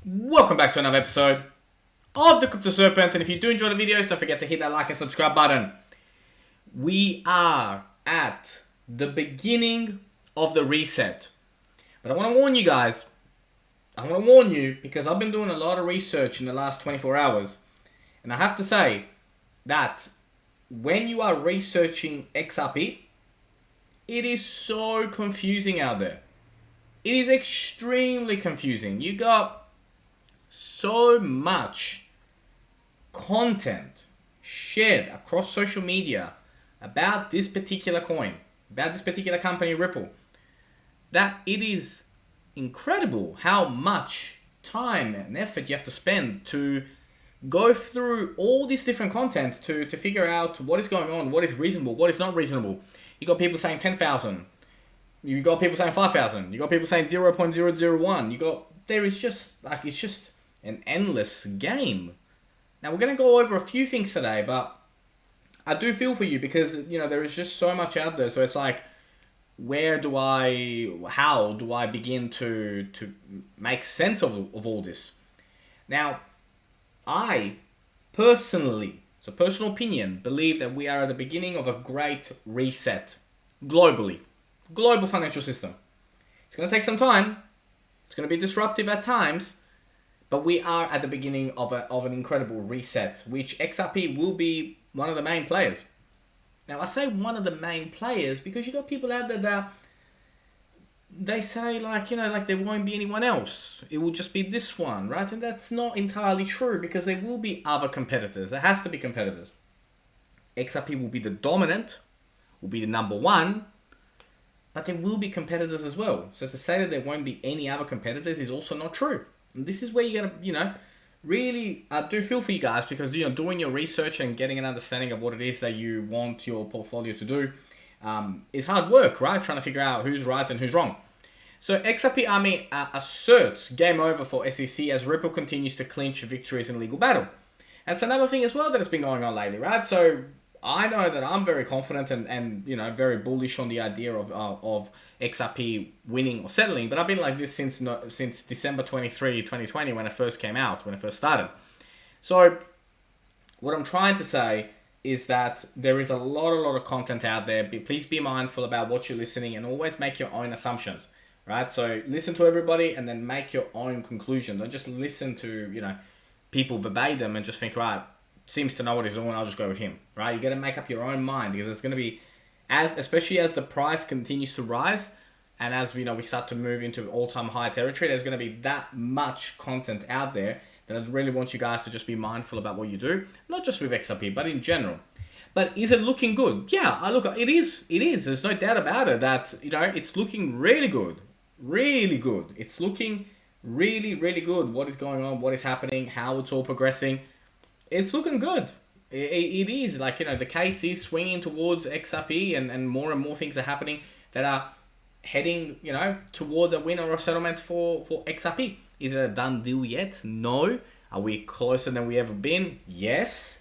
Welcome back to another episode of the Crypto Serpent, and if you do enjoy the videos, don't forget to hit that like and subscribe button. We are at the beginning of the reset, but I want to warn you guys. Because I've been doing a lot of research in the last 24 hours, and I have to say that when you are researching XRP, it is so confusing out there. It is extremely confusing. You got so much content shared across social media about this particular coin, about this particular company, Ripple, that it is incredible how much time and effort you have to spend to go through all this different content to figure out what is going on, what is reasonable, what is not reasonable. You got people saying 10,000. You got people saying 5,000. You got people saying 0.001. There is just, it's just an endless game. Now, we're going to go over a few things today, but I do feel for you because, there is just so much out there. So it's like, how do I begin to make sense of all this? Now, I personally, personal opinion, believe that we are at the beginning of a great reset globally. Global financial system. It's going to take some time. It's going to be disruptive at times. But we are at the beginning of an incredible reset, which XRP will be one of the main players. Now, I say one of the main players because you got people out there that they say like there won't be anyone else. It will just be this one, right? And that's not entirely true because there will be other competitors. There has to be competitors. XRP will be the dominant, will be the number one, but there will be competitors as well. So to say that there won't be any other competitors is also not true. And this is where you gotta, really do feel for you guys because, doing your research and getting an understanding of what it is that you want your portfolio to do is hard work, right? Trying to figure out who's right and who's wrong. So XRP Army asserts game over for SEC as Ripple continues to clinch victories in legal battle. That's another thing as well that has been going on lately, right? So I know that I'm very confident and very bullish on the idea of XRP winning or settling, but I've been like this since December 23, 2020 when it first came out, when it first started. So what I'm trying to say is that there is a lot of content out there. Please be mindful about what you're listening and always make your own assumptions, right? So listen to everybody and then make your own conclusion. Don't just listen to, people verbatim and just think, right, seems to know what he's doing, I'll just go with him, right? You got to make up your own mind because it's going to be, especially as the price continues to rise and as we start to move into all-time high territory, there's going to be that much content out there that I really want you guys to just be mindful about what you do, not just with XRP, but in general. But is it looking good? Yeah, it is. There's no doubt about it that, it's looking really good. Really good. It's looking really, really good. What is going on? What is happening? How it's all progressing. It's looking good. It is the case is swinging towards XRP and more things are happening that are heading towards a win or a settlement for XRP. Is it a done deal yet? No. Are we closer than we ever been? Yes.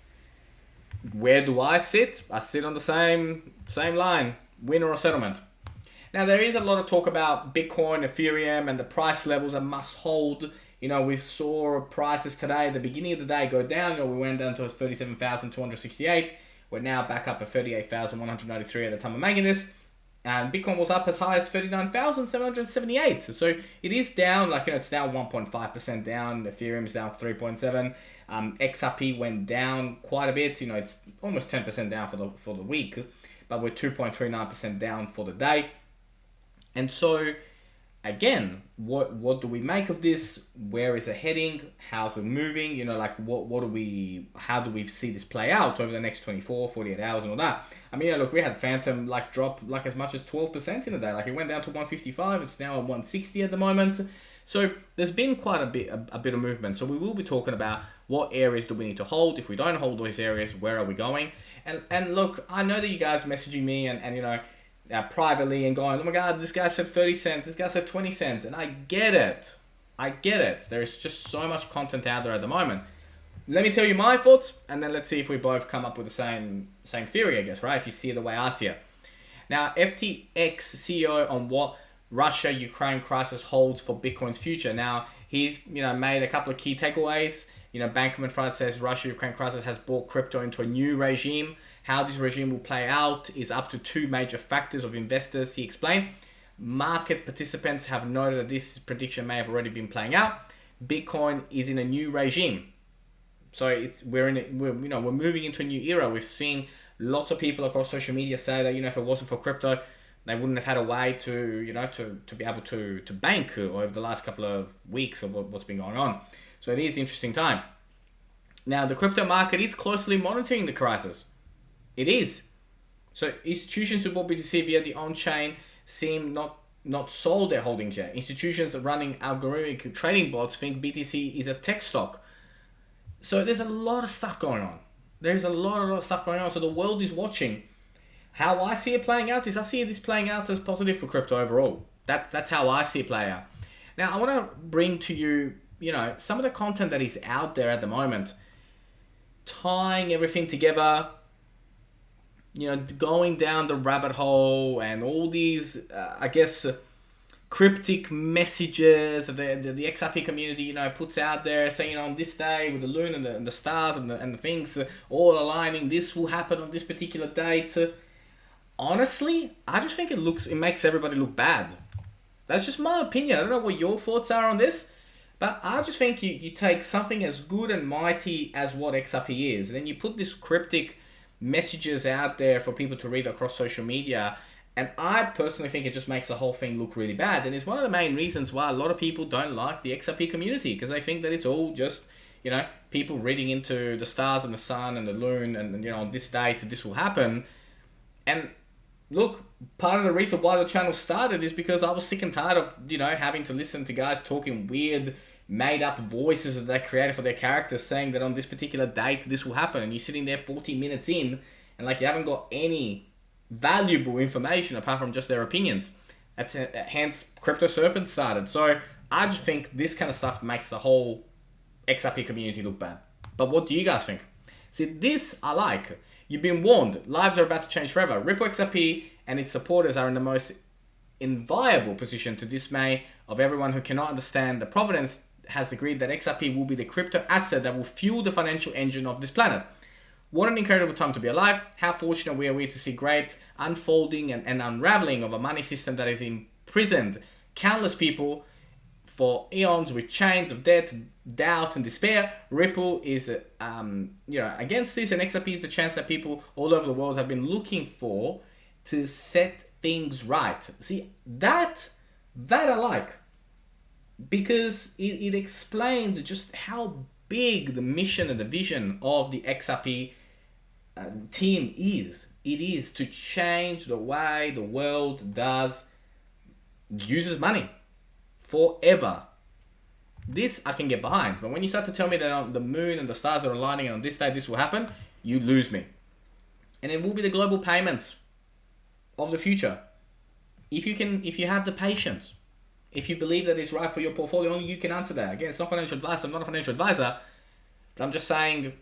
Where do I sit? I sit on the same line, win or a settlement. Now there is a lot of talk about Bitcoin, Ethereum, and the price levels that must hold. We saw prices today at the beginning of the day go down. We went down to 37,268. We're now back up at 38,193 at the time of making this. And Bitcoin was up as high as 39,778. So it is down, it's down 1.5% down. Ethereum is down 3.7. XRP went down quite a bit. It's almost 10% down for the week, but we're 2.39% down for the day. And so again, what do we make of this? Where is it heading? How's it moving? How do we see this play out over the next 24, 48 hours and all that? I mean, look, we had Phantom drop as much as 12% in a day. It went down to 155. It's now at 160 at the moment. So there's been quite a bit of movement. So we will be talking about what areas do we need to hold. If we don't hold those areas, where are we going? And look, I know that you guys messaging me and privately and going, oh my God, this guy said 30 cents, this guy said 20 cents. And I get it. There's just so much content out there at the moment. Let me tell you my thoughts, and then let's see if we both come up with the same theory, I guess, right? If you see it the way I see it. Now, FTX CEO on what Russia-Ukraine crisis holds for Bitcoin's future. Now, He's, made a couple of key takeaways. Bankman-Fried says Russia-Ukraine crisis has brought crypto into a new regime. How this regime will play out is up to two major factors of investors, he explained. Market participants have noted that this prediction may have already been playing out. Bitcoin is in a new regime. So we're moving into a new era. We've seen lots of people across social media say that, if it wasn't for crypto, they wouldn't have had a way to be able to bank over the last couple of weeks of what's been going on. So it is an interesting time. Now, the crypto market is closely monitoring the crisis. It is. So institutions who bought BTC via the on-chain seem not sold their holdings yet. Institutions running algorithmic trading bots think BTC is a tech stock. So there's a lot of stuff going on. There's a lot of stuff going on. So the world is watching. How I see it playing out is I see this playing out as positive for crypto overall. That's how I see it play out. Now, I want to bring to you, some of the content that is out there at the moment, tying everything together, going down the rabbit hole and all these, cryptic messages that the XRP community, puts out there saying, on this day with the moon and the stars and the things all aligning, this will happen on this particular date. Honestly, I just think it makes everybody look bad. That's just my opinion. I don't know what your thoughts are on this, but I just think you take something as good and mighty as what XRP is, and then you put this cryptic messages out there for people to read across social media, and I personally think it just makes the whole thing look really bad. And it's one of the main reasons why a lot of people don't like the XRP community, because they think that it's all just, people reading into the stars and the sun and the moon and on this date this will happen. And look, part of the reason why the channel started is because I was sick and tired of, having to listen to guys talking weird, made-up voices that they created for their characters saying that on this particular date this will happen. And you're sitting there 40 minutes in and you haven't got any valuable information apart from just their opinions. Hence, Crypto Serpent started. So I just think this kind of stuff makes the whole XRP community look bad. But what do you guys think? See, this I like. You've been warned. Lives are about to change forever. Ripple XRP and its supporters are in the most enviable position to dismay of everyone who cannot understand. The Providence has agreed that XRP will be the crypto asset that will fuel the financial engine of this planet. What an incredible time to be alive. How fortunate we are to see great unfolding and unraveling of a money system that has imprisoned countless people for eons with chains of debt, doubt, and despair. Ripple is, against this, and XRP is the chance that people all over the world have been looking for to set things right. See, that I like, because it explains just how big the mission and the vision of the XRP team is. It is to change the way the world uses money forever. This I can get behind. But when you start to tell me that the moon and the stars are aligning and on this day this will happen, you lose me. And it will be the global payments of the future. If you have the patience, if you believe that it's right for your portfolio, only you can answer that. Again, it's not financial advice. I'm not a financial advisor, but I'm just saying,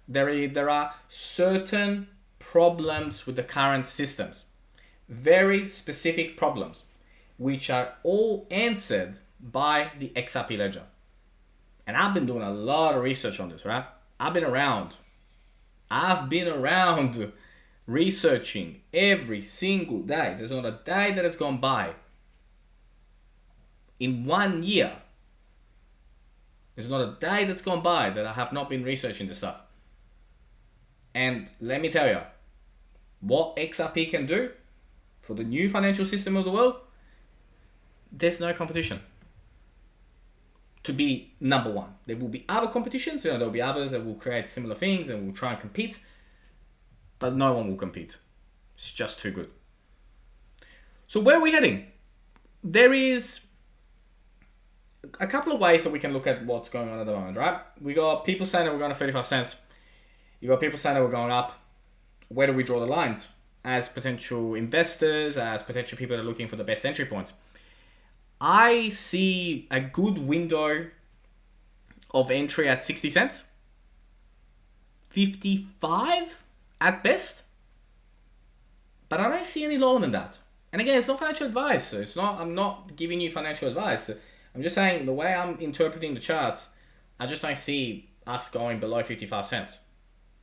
there are certain problems with the current systems, very specific problems, which are all answered by the XRP ledger. And I've been doing a lot of research on this, right? I've been around researching every single day. There's not a day that has gone by in 1 year. There's not a day that's gone by that I have not been researching this stuff. And let me tell you, what XRP can do for the new financial system of the world, there's no competition to be number one. There will be other competitions, there'll be others that will create similar things and will try and compete, but no one will compete. It's just too good. So where are we heading? There is a couple of ways that we can look at what's going on at the moment, right? We got people saying that we're going to 35 cents. You got people saying that we're going up. Where do we draw the lines? As potential investors, as potential people that are looking for the best entry points. I see a good window of entry at 60 cents. 55 at best. But I don't see any lower than that. And again, it's not financial advice. I'm not giving you financial advice. I'm just saying the way I'm interpreting the charts, I just don't see us going below 55 cents.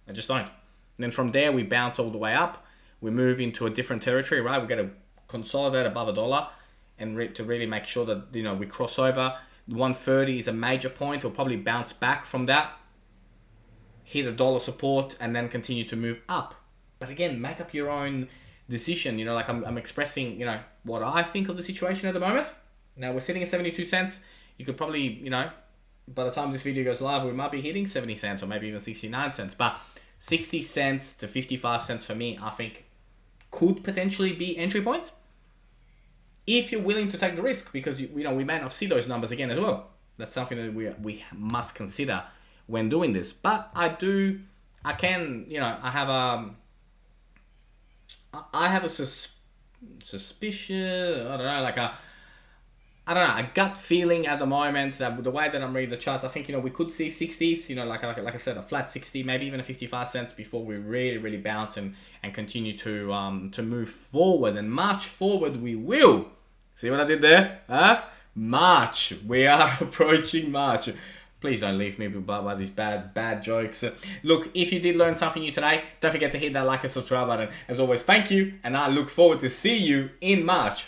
I just don't. And then from there, we bounce all the way up. We move into a different territory, right? We're going to consolidate above $1 and to really make sure that, we cross over. 130 is a major point. We'll probably bounce back from that, hit $1 support, and then continue to move up. But again, make up your own decision. Like I'm expressing, what I think of the situation at the moment. Now we're sitting at 72 cents. You could probably, by the time this video goes live, we might be hitting 70 cents or maybe even 69 cents. But 60 cents to 55 cents for me, I think could potentially be entry points if you're willing to take the risk, because we may not see those numbers again as well. That's something that we must consider when doing this. But I have a suspicion, a gut feeling at the moment that the way that I'm reading the charts, I think, we could see 60s, like I said, a flat 60, maybe even a 55 cents before we really, really bounce and continue to move forward and march forward. We will. See what I did there? March. We are approaching March. Please don't leave me by these bad jokes. Look, if you did learn something new today, don't forget to hit that like and subscribe button. As always, thank you, and I look forward to see you in March.